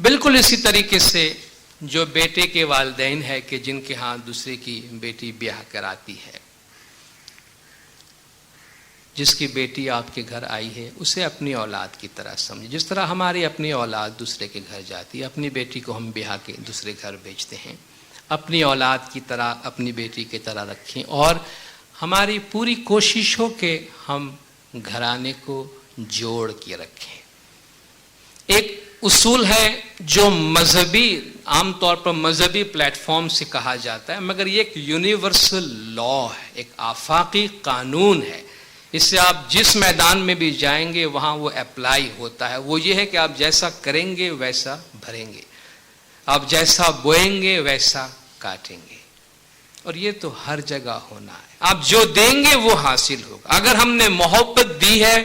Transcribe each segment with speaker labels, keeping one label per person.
Speaker 1: بالکل اسی طریقے سے جو بیٹے کے والدین ہے کہ جن کے ہاں دوسرے کی بیٹی بیاہ کراتی ہے، جس کی بیٹی آپ کے گھر آئی ہے اسے اپنی اولاد کی طرح سمجھے، جس طرح ہماری اپنی اولاد دوسرے کے گھر جاتی ہے، اپنی بیٹی کو ہم بیاہ کے دوسرے گھر بھیجتے ہیں، اپنی اولاد کی طرح اپنی بیٹی کی طرح رکھیں، اور ہماری پوری کوشش ہو کہ ہم گھرانے کو جوڑ کے رکھیں۔ ایک اصول ہے جو مذہبی عام طور پر مذہبی پلیٹ فارم سے کہا جاتا ہے، مگر یہ ایک یونیورسل لا ہے، ایک آفاقی قانون ہے، اس سے آپ جس میدان میں بھی جائیں گے وہاں وہ اپلائی ہوتا ہے۔ وہ یہ ہے کہ آپ جیسا کریں گے ویسا بھریں گے، آپ جیسا بوئیں گے ویسا کاٹیں گے، اور یہ تو ہر جگہ ہونا ہے۔ آپ جو دیں گے وہ حاصل ہوگا۔ اگر ہم نے محبت دی ہے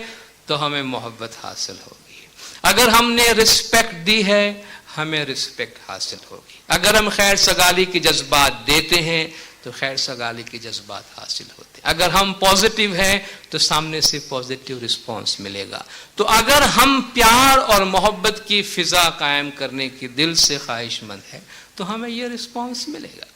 Speaker 1: تو ہمیں محبت حاصل ہوگی، اگر ہم نے رسپیکٹ دی ہے ہمیں رسپیکٹ حاصل ہوگی، اگر ہم خیر سگالی کے جذبات دیتے ہیں تو خیر سگالی کے جذبات حاصل ہوتے ہیں، اگر ہم پازیٹیو ہیں تو سامنے سے پازیٹیو رسپانس ملے گا۔ تو اگر ہم پیار اور محبت کی فضا قائم کرنے کی دل سے خواہش مند ہیں تو ہمیں یہ رسپانس ملے گا۔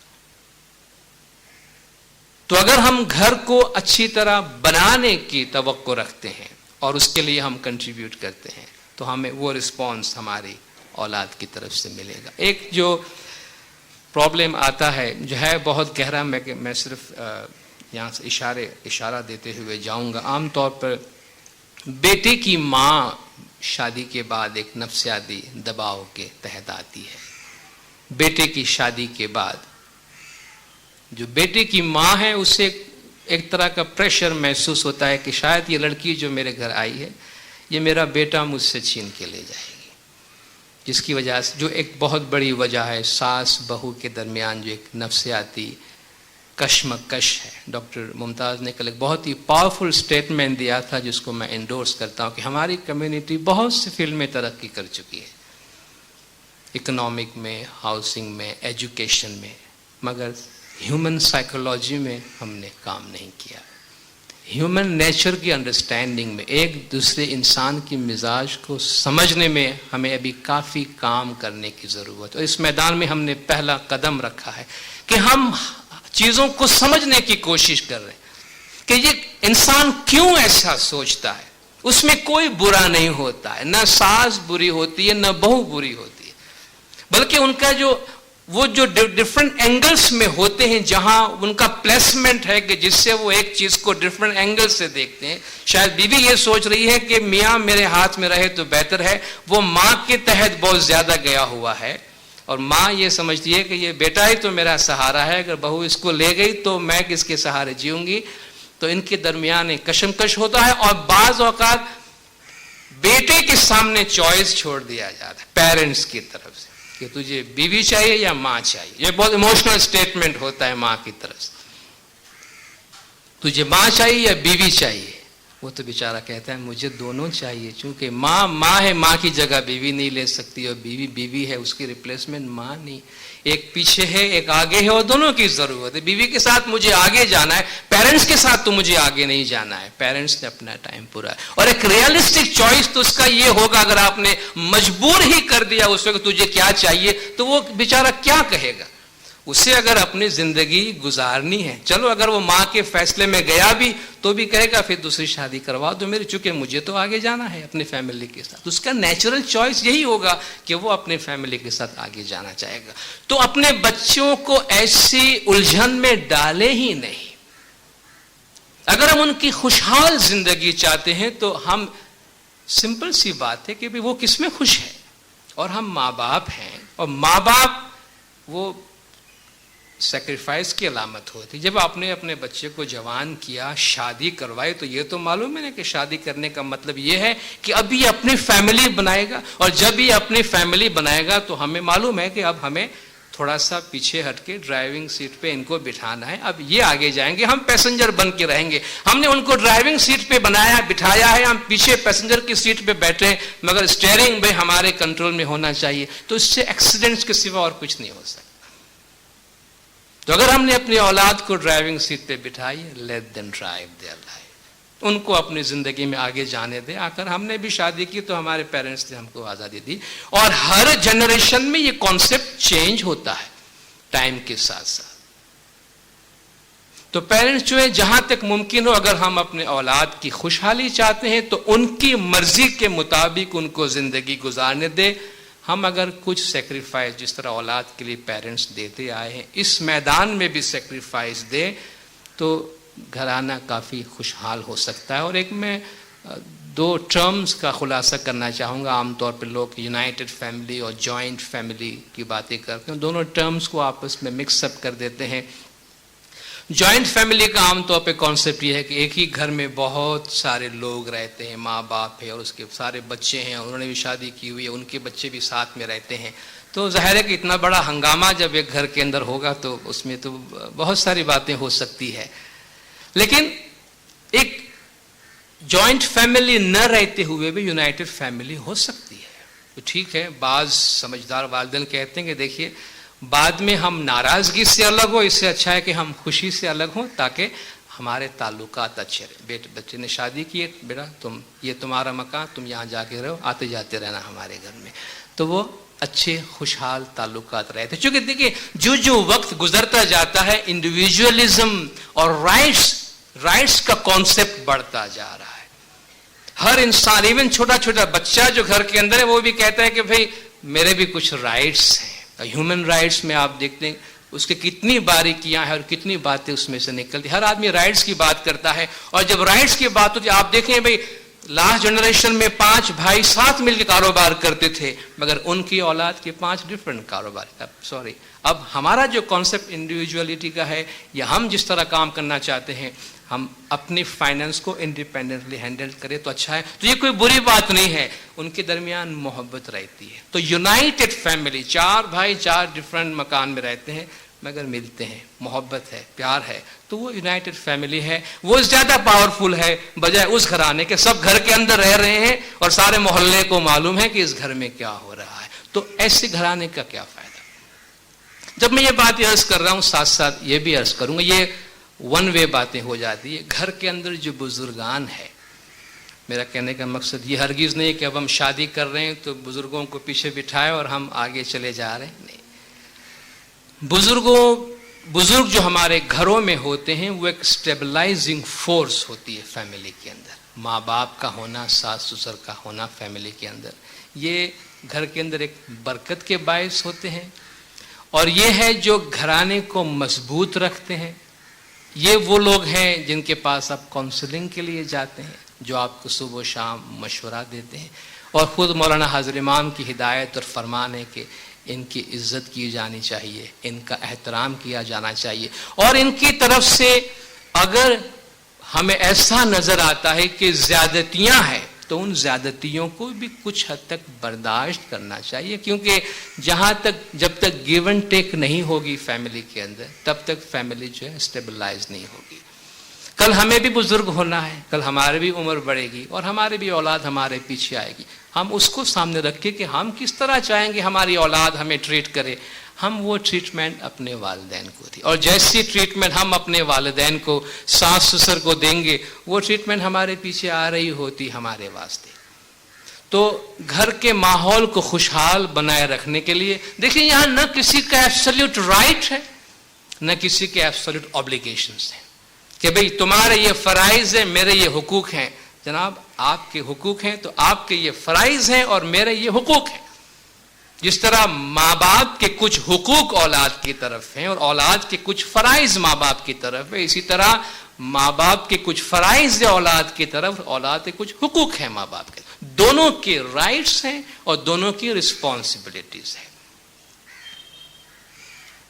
Speaker 1: تو اگر ہم گھر کو اچھی طرح بنانے کی توقع رکھتے ہیں اور اس کے لیے ہم کنٹریبیوٹ کرتے ہیں تو ہمیں وہ رسپانس ہماری اولاد کی طرف سے ملے گا۔ ایک جو پرابلم آتا ہے جو ہے بہت گہرا، میں صرف یہاں سے اشارہ دیتے ہوئے جاؤں گا۔ عام طور پر بیٹے کی ماں شادی کے بعد ایک نفسیاتی دباؤ کے تحت آتی ہے۔ بیٹے کی شادی کے بعد جو بیٹے کی ماں ہے اسے ایک طرح کا پریشر محسوس ہوتا ہے کہ شاید یہ لڑکی جو میرے گھر آئی ہے یہ میرا بیٹا مجھ سے چھین کے لے جائے گی، جس کی وجہ سے جو ایک بہت بڑی وجہ ہے ساس بہو کے درمیان جو ایک نفسیاتی کشمکش ہے۔ ڈاکٹر ممتاز نے کل ایک بہت ہی پاورفل سٹیٹمنٹ دیا تھا جس کو میں انڈورس کرتا ہوں کہ ہماری کمیونٹی بہت سی فیلڈ میں ترقی کر چکی ہے، اکنامک میں، ہاؤسنگ میں، ایجوکیشن میں، مگر ہیومن سائیکولوجی میں ہم نے کام نہیں کیا۔ ہیومن نیچر کی انڈرسٹینڈنگ میں، ایک دوسرے انسان کی مزاج کو سمجھنے میں ہمیں ابھی کافی کام کرنے کی ضرورت ہے۔ اور اس میدان میں ہم نے پہلا قدم رکھا ہے کہ ہم چیزوں کو سمجھنے کی کوشش کر رہے ہیں کہ یہ انسان کیوں ایسا سوچتا ہے۔ اس میں کوئی برا نہیں ہوتا ہے، نہ ساس بری ہوتی ہے نہ بہو بری ہوتی ہے، بلکہ ان کا وہ جو ڈفرنٹ اینگلز میں ہوتے ہیں، جہاں ان کا پلیسمنٹ ہے کہ جس سے وہ ایک چیز کو ڈفرنٹ اینگل سے دیکھتے ہیں۔ شاید بیوی یہ سوچ رہی ہے کہ میاں میرے ہاتھ میں رہے تو بہتر ہے، وہ ماں کے تحت بہت زیادہ گیا ہوا ہے، اور ماں یہ سمجھتی ہے کہ یہ بیٹا ہی تو میرا سہارا ہے، اگر بہو اس کو لے گئی تو میں کس کے سہارے جیوں گی۔ تو ان کے درمیان ایک کشمکش ہوتا ہے، اور بعض اوقات بیٹے کے سامنے چوائس چھوڑ دیا جاتا ہے پیرنٹس کی طرف سے کہ تجھے بیوی چاہیے یا ماں چاہیے۔ یہ بہت ایموشنل سٹیٹمنٹ ہوتا ہے ماں کی طرف سے، تجھے ماں چاہیے یا بیوی چاہیے۔ وہ تو بیچارہ کہتا ہے مجھے دونوں چاہیے، چونکہ ماں ہے، ماں کی جگہ بیوی نہیں لے سکتی، اور بیوی ہے، اس کی ریپلیسمنٹ ماں نہیں۔ ایک پیچھے ہے ایک آگے ہے، اور دونوں کی ضرورت ہے۔ بیوی کے ساتھ مجھے آگے جانا ہے، پیرنٹس کے ساتھ تو مجھے آگے نہیں جانا ہے، پیرنٹس نے اپنا ٹائم پورا ہے۔ اور ایک ریئلسٹک چوائس تو اس کا یہ ہوگا، اگر آپ نے مجبور ہی کر دیا اس وقت تجھے کیا چاہیے تو وہ بیچارہ کیا کہے گا؟ اسے اگر اپنی زندگی گزارنی ہے، چلو اگر وہ ماں کے فیصلے میں گیا بھی تو بھی کہے گا پھر دوسری شادی کروا دو میری، چونکہ مجھے تو آگے جانا ہے اپنی فیملی کے ساتھ۔ اس کا نیچرل چوائس یہی ہوگا کہ وہ اپنے فیملی کے ساتھ آگے جانا چاہے گا۔ تو اپنے بچوں کو ایسی الجھن میں ڈالے ہی نہیں۔ اگر ہم ان کی خوشحال زندگی چاہتے ہیں تو ہم سمپل سی بات ہے کہ وہ کس میں خوش ہے، اور ہم ماں باپ ہیں، اور ماں باپ وہ سیکریفائس کی علامت ہوتی۔ جب آپ نے اپنے بچے کو جوان کیا، شادی کروائی، تو یہ تو معلوم ہے نا کہ شادی کرنے کا مطلب یہ ہے کہ اب یہ اپنی فیملی بنائے گا، اور جب یہ اپنی فیملی بنائے گا تو ہمیں معلوم ہے کہ اب ہمیں تھوڑا سا پیچھے ہٹ کے ڈرائیونگ سیٹ پہ ان کو بٹھانا ہے، اب یہ آگے جائیں گے، ہم پیسنجر بن کے رہیں گے۔ ہم نے ان کو ڈرائیونگ سیٹ پہ بٹھایا ہے، ہم پیچھے پیسنجر کی سیٹ پہ بیٹھے ہیں، مگر اسٹیئرنگ بھی ہمارے کنٹرول میں ہونا چاہیے۔ تو اس سے ایکسیڈنٹس کے سوا اور کچھ نہیں ہو سکتا۔ تو اگر ہم نے اپنی اولاد کو ڈرائیونگ سیٹ پہ بٹھائی ہے، let them drive their life. ان کو اپنی زندگی میں آگے جانے دیں. آخر ہم نے بھی شادی کی تو ہمارے پیرنٹس نے ہم کو آزادی دی. اور ہر جنریشن میں یہ کانسیپٹ چینج ہوتا ہے ٹائم کے ساتھ ساتھ. تو پیرنٹس جو ہے جہاں تک ممکن ہو اگر ہم اپنے اولاد کی خوشحالی چاہتے ہیں تو ان کی مرضی کے مطابق ان کو زندگی گزارنے دے. ہم اگر کچھ سیکریفائس جس طرح اولاد کے لیے پیرنٹس دیتے آئے ہیں اس میدان میں بھی سیکریفائس دے تو گھرانہ کافی خوشحال ہو سکتا ہے. اور ایک میں 2 ٹرمز کا خلاصہ کرنا چاہوں گا. عام طور پہ لوگ یونائٹڈ فیملی اور جوائنٹ فیملی کی باتیں کرتے ہیں, دونوں ٹرمز کو آپس میں مکس اپ کر دیتے ہیں. جوائنٹ فیملی کا عام طور پہ کانسیپٹ یہ ہے کہ ایک ہی گھر میں بہت سارے لوگ رہتے ہیں, ماں باپ ہے اور اس کے سارے بچے ہیں, انہوں نے بھی شادی کی ہوئی ہے, ان کے بچے بھی ساتھ میں رہتے ہیں. تو ظاہر ہے کہ اتنا بڑا ہنگامہ جب ایک گھر کے اندر ہوگا تو اس میں تو بہت ساری باتیں ہو سکتی ہے. لیکن ایک جوائنٹ فیملی نہ رہتے ہوئے بھی یونائٹڈ فیملی ہو سکتی ہے. تو ٹھیک ہے, بعض سمجھدار والدین کہتے ہیں کہ دیکھیے بعد میں ہم ناراضگی سے الگ ہو, اس سے اچھا ہے کہ ہم خوشی سے الگ ہوں تاکہ ہمارے تعلقات اچھے رہیں. بچے نے شادی کی ہے, بیٹا یہ تمہارا مکان, تم یہاں جا کے رہو, آتے جاتے رہنا ہمارے گھر میں. تو وہ اچھے خوشحال تعلقات رہتے. چونکہ دیکھیے جو وقت گزرتا جاتا ہے انڈیویجولزم اور رائٹس کا کانسیپٹ بڑھتا جا رہا ہے. ہر انسان, ایون چھوٹا چھوٹا بچہ جو گھر کے اندر ہے وہ بھی کہتا ہے کہ بھئی میرے بھی کچھ رائٹس ہیں. ہیومن رائٹس میں آپ دیکھتے ہیں اس کے کتنی باریکیاں ہیں اور کتنی باتیں اس میں سے نکلتی. ہر آدمی رائٹس کی بات کرتا ہے, اور جب رائٹس کی بات ہوتی ہے آپ دیکھیں بھئی لاسٹ جنریشن میں 5 بھائی ساتھ مل کے کاروبار کرتے تھے مگر ان کی اولاد کے 5 ڈفرنٹ کاروبار. اب ہمارا جو کانسیپٹ انڈیویجولیٹی کا ہے یا ہم جس طرح کام کرنا چاہتے ہیں ہم اپنی فائنینس کو انڈیپینڈنٹلی ہینڈل کریں تو اچھا ہے. تو یہ کوئی بری بات نہیں ہے, ان کے درمیان محبت رہتی ہے. تو یونائٹڈ فیملی 4 بھائی 4 ڈفرنٹ مکان میں رہتے ہیں مگر ملتے ہیں, محبت ہے, پیار ہے, تو وہ یونائٹڈ فیملی ہے. وہ زیادہ پاورفل ہے بجائے اس گھرانے کے سب گھر کے اندر رہ رہے ہیں اور سارے محلے کو معلوم ہے کہ اس گھر میں کیا ہو رہا ہے. تو ایسے گھرانے کا کیا فائدہ. جب میں یہ بات عرض کر رہا ہوں ساتھ ساتھ یہ بھی عرض کروں گا, یہ ون وے باتیں ہو جاتی ہے. گھر کے اندر جو بزرگان ہے, میرا کہنے کا مقصد یہ ہرگز نہیں کہ اب ہم شادی کر رہے ہیں تو بزرگوں کو پیچھے بٹھائے اور ہم آگے چلے جا رہے ہیں, نہیں. بزرگ جو ہمارے گھروں میں ہوتے ہیں وہ ایک اسٹیبلائزنگ فورس ہوتی ہے فیملی کے اندر. ماں باپ کا ہونا, ساس سسر کا ہونا فیملی کے اندر, یہ گھر کے اندر ایک برکت کے باعث ہوتے ہیں. اور یہ ہے جو گھرانے کو مضبوط رکھتے ہیں. یہ وہ لوگ ہیں جن کے پاس آپ کاؤنسلنگ کے لیے جاتے ہیں, جو آپ کو صبح و شام مشورہ دیتے ہیں. اور خود مولانا حاضر امام کی ہدایت اور فرمان ہے کہ ان کی عزت کی جانی چاہیے, ان کا احترام کیا جانا چاہیے. اور ان کی طرف سے اگر ہمیں ایسا نظر آتا ہے کہ زیادتیاں ہیں تو ان زیادتیوں کو بھی کچھ حد تک برداشت کرنا چاہیے, کیونکہ جب تک گیو اینڈ ٹیک نہیں ہوگی فیملی کے اندر تب تک فیملی جو ہے اسٹیبلائز نہیں ہوگی. کل ہمیں بھی بزرگ ہونا ہے, کل ہماری بھی عمر بڑھے گی اور ہماری بھی اولاد ہمارے پیچھے آئے گی. ہم اس کو سامنے رکھیں کہ ہم کس طرح چاہیں گے ہماری اولاد ہمیں ٹریٹ کرے. ہم وہ ٹریٹمنٹ اپنے والدین کو دیں, اور جیسی ٹریٹمنٹ ہم اپنے والدین کو, ساس سسر کو دیں گے وہ ٹریٹمنٹ ہمارے پیچھے آ رہی ہوتی ہمارے واسطے. تو گھر کے ماحول کو خوشحال بنائے رکھنے کے لیے دیکھیں یہاں نہ کسی کا ایبسلیوٹ رائٹ ہے نہ کسی کے ایبسلیوٹ اوبلیگیشنز ہیں کہ بھئی تمہارے یہ فرائض ہیں میرے یہ حقوق ہیں. جناب آپ کے حقوق ہیں تو آپ کے یہ فرائض ہیں اور میرے یہ حقوق ہیں. جس طرح ماں باپ کے کچھ حقوق اولاد کی طرف ہیں اور اولاد کے کچھ فرائض ماں باپ کی طرف ہے, اسی طرح ماں باپ کے کچھ فرائض اولاد کی طرف, اولاد کے کچھ حقوق ہیں ماں باپ کے. دونوں کے رائٹس ہیں اور دونوں کی رسپانسبلٹیز ہیں.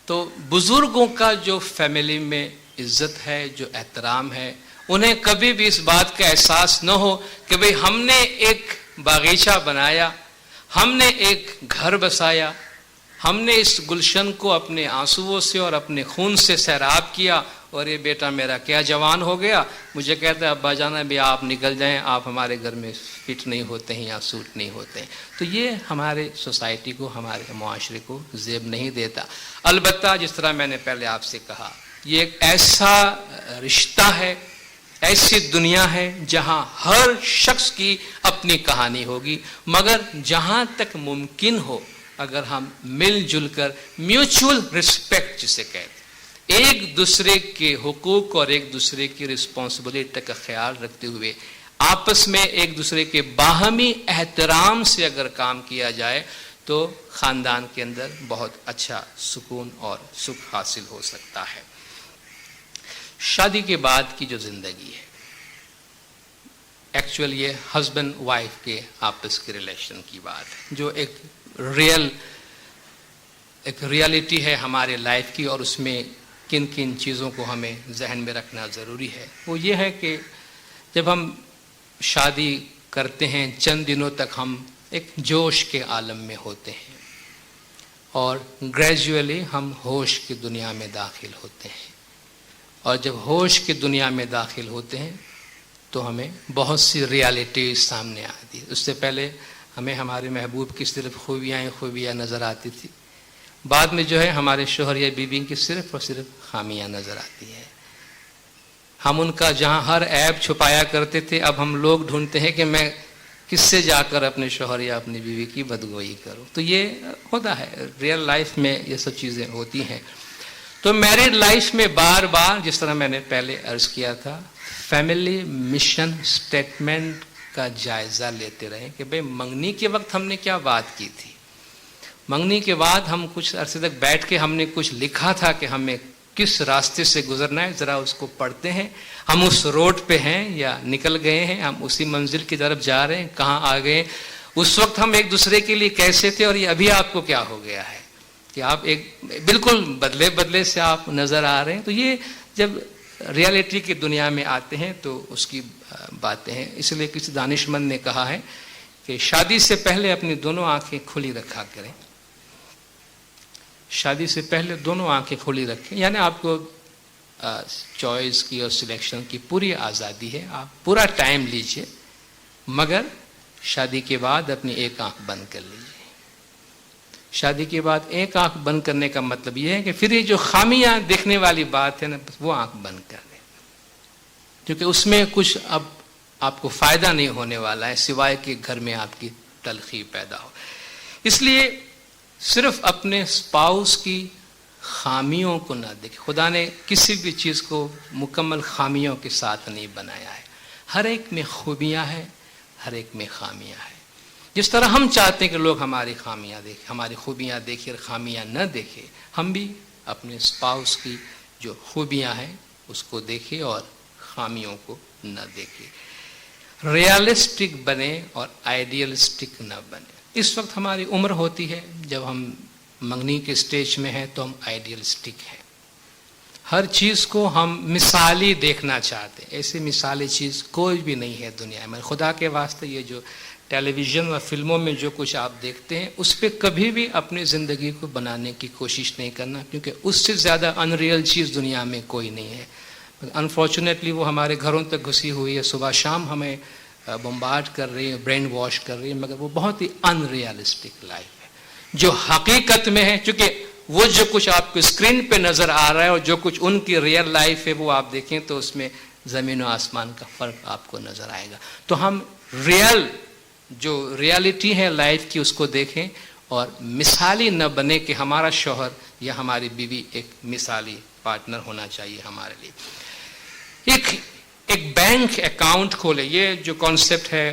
Speaker 1: تو بزرگوں کا جو فیملی میں عزت ہے, جو احترام ہے, انہیں کبھی بھی اس بات کا احساس نہ ہو کہ بھئی ہم نے ایک باغیچہ بنایا, ہم نے ایک گھر بسایا, ہم نے اس گلشن کو اپنے آنسوؤں سے اور اپنے خون سے سیراب کیا اور یہ بیٹا میرا کیا جوان ہو گیا, مجھے کہتا ہے ابا جانا بھی آپ نکل جائیں, آپ ہمارے گھر میں فٹ نہیں ہوتے ہیں یا سوٹ نہیں ہوتے ہیں. تو یہ ہمارے سوسائٹی کو, ہمارے معاشرے کو زیب نہیں دیتا. البتہ جس طرح میں نے پہلے آپ سے کہا یہ ایک ایسا رشتہ ہے, ایسی دنیا ہے جہاں ہر شخص کی اپنی کہانی ہوگی، مگر جہاں تک ممکن ہو اگر ہم مل جل کر میوچول رسپیکٹ جسے کہتے ہیں، ایک دوسرے کے حقوق اور ایک دوسرے کی رسپانسبلٹی کا خیال رکھتے ہوئے آپس میں ایک دوسرے کے باہمی احترام سے اگر کام کیا جائے تو خاندان کے اندر بہت اچھا سکون اور سکھ حاصل ہو سکتا ہے۔ شادی کے بعد کی جو زندگی ہے، ایکچوئل یہ ہسبینڈ وائف کے آپس کے ریلیشن کی بات ہے، جو ایک ریالٹی ہے ہمارے لائف کی، اور اس میں کن کن چیزوں کو ہمیں ذہن میں رکھنا ضروری ہے۔ وہ یہ ہے کہ جب ہم شادی کرتے ہیں چند دنوں تک ہم ایک جوش کے عالم میں ہوتے ہیں، اور گریجولی ہم ہوش کی دنیا میں داخل ہوتے ہیں، اور جب ہوش کی دنیا میں داخل ہوتے ہیں تو ہمیں بہت سی ریالٹی سامنے آتی ہے۔ اس سے پہلے ہمیں ہمارے محبوب کی صرف خوبیاں نظر آتی تھی، بعد میں جو ہے ہمارے شوہر یا بیوی کی صرف اور صرف خامیاں نظر آتی ہے۔ ہم ان کا جہاں ہر عیب چھپایا کرتے تھے، اب ہم لوگ ڈھونڈتے ہیں کہ میں کس سے جا کر اپنے شوہر یا اپنی بیوی کی بدگوئی کروں۔ تو یہ ہوتا ہے، ریئل لائف میں یہ سب چیزیں ہوتی ہیں۔ تو میرڈ لائف میں بار بار جس طرح میں نے پہلے عرض کیا تھا، فیملی مشن سٹیٹمنٹ کا جائزہ لیتے رہیں کہ بھئی منگنی کے وقت ہم نے کیا بات کی تھی، منگنی کے بعد ہم کچھ عرصے تک بیٹھ کے ہم نے کچھ لکھا تھا کہ ہمیں کس راستے سے گزرنا ہے، ذرا اس کو پڑھتے ہیں، ہم اس روڈ پہ ہیں یا نکل گئے ہیں، ہم اسی منزل کی طرف جا رہے ہیں، کہاں آ گئے، اس وقت ہم ایک دوسرے کے لیے کیسے تھے، اور یہ ابھی آپ کو کیا ہو گیا ہے کہ آپ ایک بالکل بدلے سے آپ نظر آ رہے ہیں۔ تو یہ جب ریالٹی کی دنیا میں آتے ہیں تو اس کی باتیں ہیں۔ اس لیے کسی دانشمند نے کہا ہے کہ شادی سے پہلے اپنی دونوں آنکھیں کھلی رکھا کریں، شادی سے پہلے دونوں آنکھیں کھلی رکھیں، یعنی آپ کو چوائس کی اور سلیکشن کی پوری آزادی ہے، آپ پورا ٹائم لیجئے، مگر شادی کے بعد اپنی ایک آنکھ بند کر لیجئے۔ شادی کے بعد ایک آنکھ بند کرنے کا مطلب یہ ہے کہ پھر یہ جو خامیاں دیکھنے والی بات ہے نا، وہ آنکھ بند کر دیں، کیونکہ اس میں کچھ اب آپ کو فائدہ نہیں ہونے والا ہے سوائے کہ گھر میں آپ کی تلخی پیدا ہو۔ اس لیے صرف اپنے اسپاؤس کی خامیوں کو نہ دیکھیں۔ خدا نے کسی بھی چیز کو مکمل خامیوں کے ساتھ نہیں بنایا ہے، ہر ایک میں خوبیاں ہیں، ہر ایک میں خامیاں ہیں۔ جس طرح ہم چاہتے ہیں کہ لوگ ہماری خامیاں دیکھیں، ہماری خوبیاں دیکھیں اور خامیاں نہ دیکھیں، ہم بھی اپنے اسپاؤس کی جو خوبیاں ہیں اس کو دیکھیں اور خامیوں کو نہ دیکھیں۔ ریالسٹک بنے اور آئیڈیلسٹک نہ بنے۔ اس وقت ہماری عمر ہوتی ہے جب ہم منگنی کے سٹیج میں ہیں تو ہم آئیڈیلسٹک ہیں، ہر چیز کو ہم مثالی دیکھنا چاہتے ہیں۔ ایسی مثالی چیز کوئی بھی نہیں ہے دنیا میں۔ خدا کے واسطے یہ جو ٹیلی ویژن اور فلموں میں جو کچھ آپ دیکھتے ہیں اس پہ کبھی بھی اپنی زندگی کو بنانے کی کوشش نہیں کرنا، کیونکہ اس سے زیادہ ان ریئل چیز دنیا میں کوئی نہیں ہے۔ انفارچونیٹلی وہ ہمارے گھروں تک گھسی ہوئی ہے، صبح شام ہمیں بمبارڈ کر رہی ہے، برین واش کر رہی ہے، مگر وہ بہت ہی ان ریئلسٹک لائف ہے۔ جو حقیقت میں ہے، چونکہ وہ جو کچھ آپ کو اسکرین پہ نظر آ رہا ہے اور جو کچھ ان کی ریئل لائف ہے وہ آپ دیکھیں تو اس میں زمین و آسمان کا فرق آپ کو نظر آئے گا۔ تو ہم جو ریالٹی ہے لائف کی اس کو دیکھیں اور مثالی نہ بنے کہ ہمارا شوہر یا ہماری بیوی ایک مثالی پارٹنر ہونا چاہیے ہمارے لیے۔ ایک بینک اکاؤنٹ کھولے، یہ جو کانسیپٹ ہے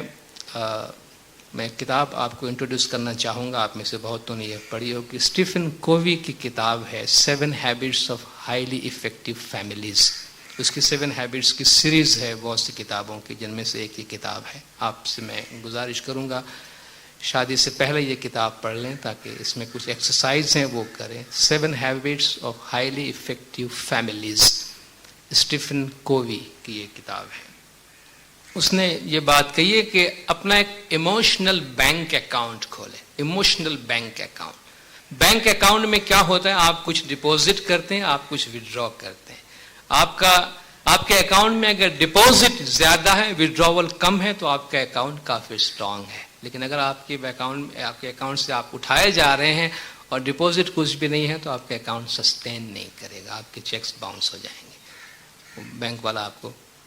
Speaker 1: میں کتاب آپ کو انٹروڈیوس کرنا چاہوں گا، آپ میں سے بہتوں نے یہ پڑھی ہوگی، اسٹیفن کووی کی کتاب ہے 7 Habits of Highly Effective Families۔ اس کی 7 ہیبٹس کی سیریز ہے بہت سی کتابوں کی، جن میں سے ایک یہ کتاب ہے۔ آپ سے میں گزارش کروں گا شادی سے پہلے یہ کتاب پڑھ لیں تاکہ اس میں کچھ ایکسرسائز ہیں وہ کریں۔ 7 Habits of Highly Effective Families، Stephen Covey کی یہ کتاب ہے۔ اس نے یہ بات کہی ہے کہ اپنا ایک ایموشنل بینک اکاؤنٹ کھولے، emotional bank account. Bank account میں کیا ہوتا ہے، آپ کچھ ڈپازٹ کرتے ہیں، آپ کچھ ودرا کرتے ہیں۔ آپ کے اکاؤنٹ میں اگر ڈپازٹ زیادہ ہے، وڈراول کم ہے، تو آپ کا اکاؤنٹ کافی اسٹرانگ ہے۔ لیکن اگر آپ کے اکاؤنٹ سے آپ اٹھائے جا رہے ہیں اور ڈپازٹ کچھ بھی نہیں ہے تو آپ کا اکاؤنٹ سسٹین نہیں کرے گا، آپ کے چیکس باؤنس ہو جائیں گے، بینک والا آپ کو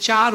Speaker 1: 4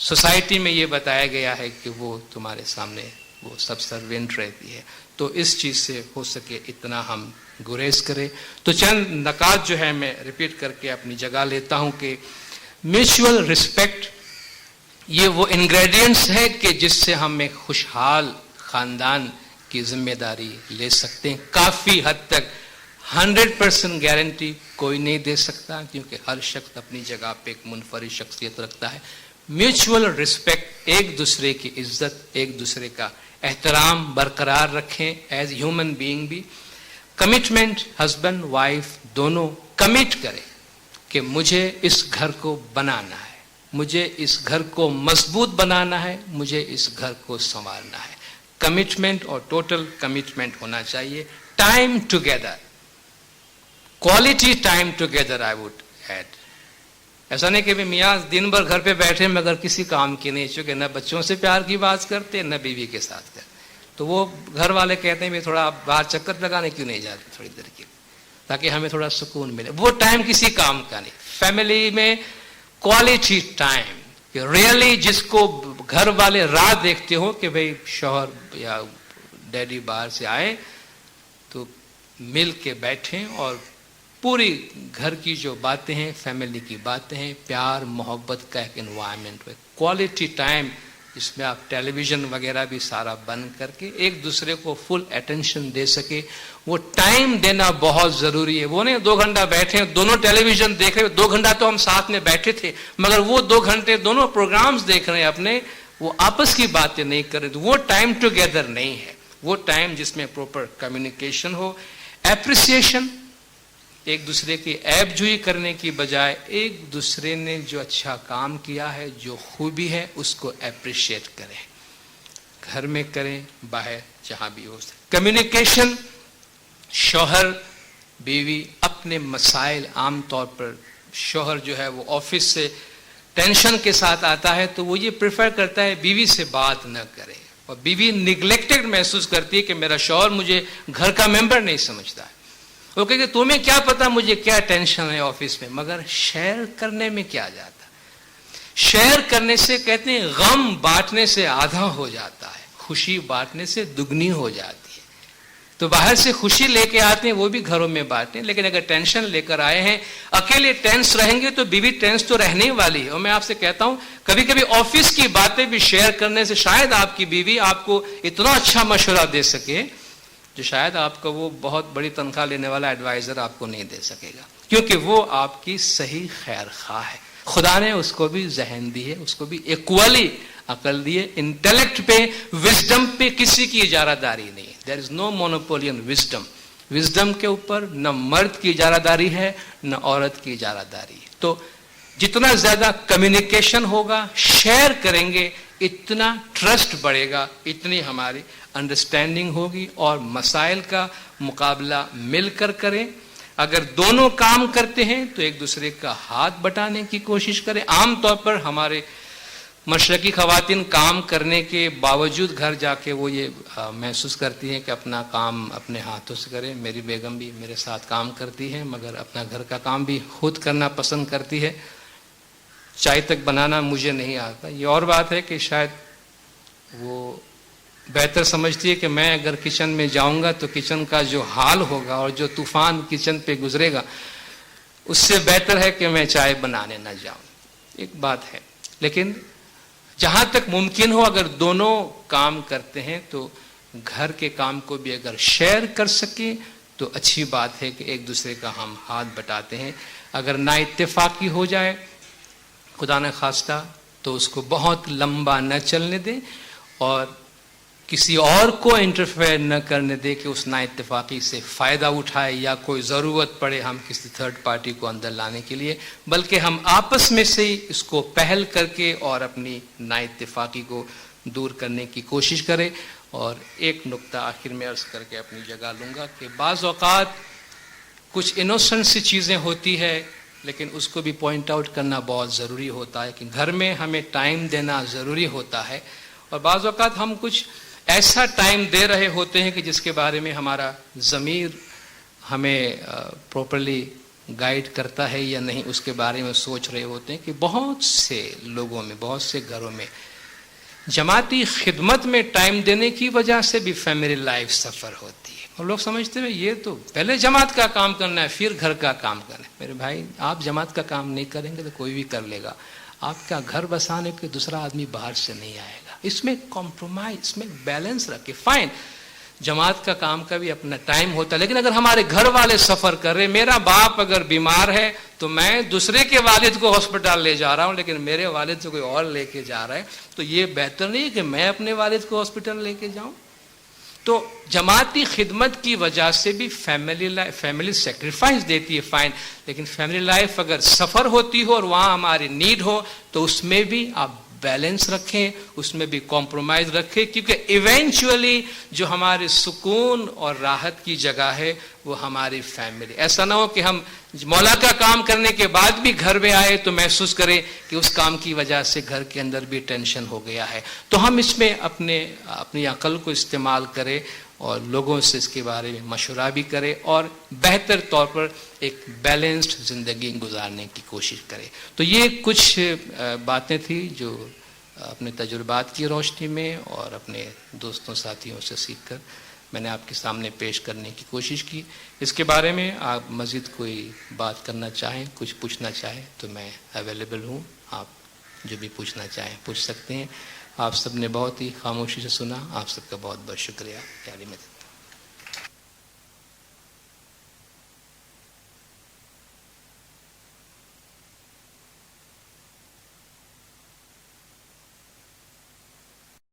Speaker 1: سوسائٹی میں یہ بتایا گیا ہے کہ وہ تمہارے سامنے وہ سب سروینٹ رہتی ہے. تو اس چیز سے ہو سکے اتنا ہم گریز کریں. تو چند نکات جو ہے میں ریپیٹ کر کے اپنی جگہ لیتا ہوں کہ میوچول رسپیکٹ یہ وہ انگریڈینٹس ہے کہ جس سے ہم ایک خوشحال خاندان کی ذمہ داری لے سکتے ہیں. کافی حد تک 100% گارنٹی کوئی نہیں دے سکتا کیونکہ ہر شخص اپنی جگہ پہ ایک منفرد شخصیت رکھتا ہے. میوچول رسپیکٹ، ایک دوسرے کی عزت، ایک دوسرے کا احترام برقرار رکھیں ایز ہیومن بینگ بھی. کمٹمنٹ، ہسبینڈ وائف دونوں کمٹ کریں کہ مجھے اس گھر کو بنانا ہے، مجھے اس گھر کو مضبوط بنانا ہے، مجھے اس گھر کو سنوارنا ہے. کمٹمنٹ اور ٹوٹل کمٹمنٹ ہونا چاہیے. Time together, quality time together I would add. ایسا نہیں کہ میاں دن بھر گھر پہ بیٹھے مگر کسی کام کی نہیں، چونکہ نہ بچوں سے پیار کی بات کرتے نہ بیوی کے ساتھ کرتے. تو وہ گھر والے کہتے ہیں تھوڑا باہر چکر لگانے کیوں نہیں جاتے تھوڑی دیر کے، تاکہ ہمیں تھوڑا سکون ملے. وہ ٹائم کسی کام کا نہیں. فیملی میں کوالٹی ٹائم، کہ ریئلی جس کو گھر والے راہ دیکھتے ہو کہ بھئی شوہر یا ڈیڈی باہر سے آئے تو مل کے بیٹھیں اور پوری گھر کی جو باتیں ہیں، فیملی کی باتیں ہیں، پیار محبت کا ایک انوائرمنٹ ہو. کوالٹی ٹائم جس میں آپ ٹیلی ویژن وغیرہ بھی سارا بند کر کے ایک دوسرے کو فل اٹینشن دے سکے. وہ ٹائم دینا بہت ضروری ہے. وہ نہیں 2 گھنٹہ بیٹھے دونوں ٹیلی ویژن دیکھ رہے، 2 گھنٹہ تو ہم ساتھ میں بیٹھے تھے مگر وہ 2 گھنٹے دونوں پروگرامز دیکھ رہے ہیں اپنے، وہ آپس کی باتیں نہیں کر رہے. وہ ٹائم ٹوگیدر نہیں ہے. وہ ٹائم جس میں پراپر کمیونیکیشن ہو، اپریسیشن، ایک دوسرے کی عیب جوئی کرنے کی بجائے ایک دوسرے نے جو اچھا کام کیا ہے، جو خوبی ہے اس کو اپریشیٹ کریں. گھر میں کریں، باہر جہاں بھی ہو. کمیونیکیشن، شوہر بیوی اپنے مسائل، عام طور پر شوہر جو ہے وہ آفس سے ٹینشن کے ساتھ آتا ہے تو وہ یہ پریفر کرتا ہے بیوی سے بات نہ کرے، اور بیوی نیگلیکٹڈ محسوس کرتی ہے کہ میرا شوہر مجھے گھر کا ممبر نہیں سمجھتا ہے. وہ کہ تمہیں کیا پتا مجھے کیا ٹینشن ہے آفس میں. مگر شیئر کرنے میں کیا جاتا ہے؟ شیئر کرنے سے کہتے ہیں غم بانٹنے سے آدھا ہو جاتا ہے، خوشی بانٹنے سے دگنی ہو جاتی ہے. تو باہر سے خوشی لے کے آتے ہیں وہ بھی گھروں میں بانٹیں، لیکن اگر ٹینشن لے کر آئے ہیں، اکیلے ٹینس رہیں گے تو بیوی ٹینس تو رہنے والی ہے. اور میں آپ سے کہتا ہوں کبھی کبھی آفس کی باتیں بھی شیئر کرنے سے شاید آپ کی بیوی آپ کو اتنا اچھا مشورہ دے سکے جو شاید آپ کو وہ بہت بڑی تنخواہ لینے والا ایڈوائزر آپ کو نہیں دے سکے گا، کیونکہ وہ آپ کی صحیح خیر خواہ ہے. خدا نے اس کو بھی ذہن دی ہے، اس کو بھی ایکولی عقل دی ہے. انٹیلیکٹ پہ، وزڈم پہ کسی کی اجارہ داری نہیں ہے. دیر از نو مونوپولی آن وزڈم. وزڈم کے اوپر نہ مرد کی اجارہ داری ہے نہ عورت کی اجارہ داری ہے. تو جتنا زیادہ کمیونیکیشن ہوگا، شیئر کریں گے، اتنا ٹرسٹ بڑھے گا، اتنی ہماری انڈرسٹینڈنگ ہوگی. اور مسائل کا مقابلہ مل کر کریں. اگر دونوں کام کرتے ہیں تو ایک دوسرے کا ہاتھ بٹانے کی کوشش کریں. عام طور پر ہمارے مشرقی خواتین کام کرنے کے باوجود گھر جا کے وہ یہ محسوس کرتی ہیں کہ اپنا کام اپنے ہاتھوں سے کریں. میری بیگم بھی میرے ساتھ کام کرتی ہے مگر اپنا گھر کا کام بھی خود کرنا پسند کرتی ہے. چائے تک بنانا مجھے نہیں آتا. یہ اور بات ہے کہ شاید وہ بہتر سمجھتی ہے کہ میں اگر کچن میں جاؤں گا تو کچن کا جو حال ہوگا اور جو طوفان کچن پہ گزرے گا اس سے بہتر ہے کہ میں چائے بنانے نہ جاؤں. ایک بات ہے. لیکن جہاں تک ممکن ہو اگر دونوں کام کرتے ہیں تو گھر کے کام کو بھی اگر شیئر کر سکیں تو اچھی بات ہے کہ ایک دوسرے کا ہم ہاتھ بٹاتے ہیں. اگر نا اتفاقی ہو جائے خدا نہ خواستہ تو اس کو بہت لمبا نہ چلنے دیں اور کسی اور کو انٹرفیئر نہ کرنے دے کہ اس نا اتفاقی سے فائدہ اٹھائے یا کوئی ضرورت پڑے ہم کسی تھرڈ پارٹی کو اندر لانے کے لیے، بلکہ ہم آپس میں سے ہی اس کو پہل کر کے اور اپنی نا اتفاقی کو دور کرنے کی کوشش کریں. اور ایک نقطہ آخر میں عرض کر کے اپنی جگہ لوں گا کہ بعض اوقات کچھ انوسنٹ سی چیزیں ہوتی ہے لیکن اس کو بھی پوائنٹ آؤٹ کرنا بہت ضروری ہوتا ہے کہ گھر میں ہمیں ٹائم دینا ضروری ہوتا ہے. اور بعض اوقات ہم کچھ ایسا ٹائم دے رہے ہوتے ہیں کہ جس کے بارے میں ہمارا ضمیر ہمیں پراپرلی گائیڈ کرتا ہے یا نہیں اس کے بارے میں سوچ رہے ہوتے ہیں کہ بہت سے لوگوں میں، بہت سے گھروں میں جماعتی خدمت میں ٹائم دینے کی وجہ سے بھی فیملی لائف سفر ہوتی ہے، اور لوگ سمجھتے ہیں یہ تو پہلے جماعت کا کام کرنا ہے پھر گھر کا کام کرنا ہے۔ میرے بھائی، آپ جماعت کا کام نہیں کریں گے تو کوئی بھی کر لے گا، آپ کا گھر بسانے کے دوسرا آدمی باہر سے نہیں آئے گا۔ اس میں کمپرومائز، اس میں بیلنس رکھے۔ فائن، جماعت کا کام کا بھی اپنا ٹائم ہوتا ہے، لیکن اگر ہمارے گھر والے سفر کر رہے، میرا باپ اگر بیمار ہے تو میں دوسرے کے والد کو ہاسپٹل لے جا رہا ہوں، لیکن میرے والد سے کوئی اور لے کے جا رہا ہے، تو یہ بہتر نہیں کہ میں اپنے والد کو ہاسپٹل لے کے جاؤں۔ تو جماعتی خدمت کی وجہ سے بھی فیملی سیکریفائس دیتی ہے، فائن، لیکن فیملی لائف اگر سفر ہوتی ہو اور وہاں ہماری نیڈ ہو تو اس میں بھی آپ بیلنس رکھیں، اس میں بھی کمپرومائز رکھیں، کیونکہ ایونچولی جو ہمارے سکون اور راحت کی جگہ ہے وہ ہماری فیملی۔ ایسا نہ ہو کہ ہم مولا کا کام کرنے کے بعد بھی گھر میں آئے تو محسوس کریں کہ اس کام کی وجہ سے گھر کے اندر بھی ٹینشن ہو گیا ہے۔ تو ہم اس میں اپنی عقل کو استعمال کریں اور لوگوں سے اس کے بارے میں مشورہ بھی کریں اور بہتر طور پر ایک بیلنسڈ زندگی گزارنے کی کوشش کریں۔ تو یہ کچھ باتیں تھیں جو اپنے تجربات کی روشنی میں اور اپنے دوستوں ساتھیوں سے سیکھ کر میں نے آپ کے سامنے پیش کرنے کی کوشش کی۔ اس کے بارے میں آپ مزید کوئی بات کرنا چاہیں، کچھ پوچھنا چاہیں تو میں اویلیبل ہوں، آپ جو بھی پوچھنا چاہیں پوچھ سکتے ہیں۔ آپ سب نے بہت ہی خاموشی سے سنا، آپ سب کا بہت بہت شکریہ۔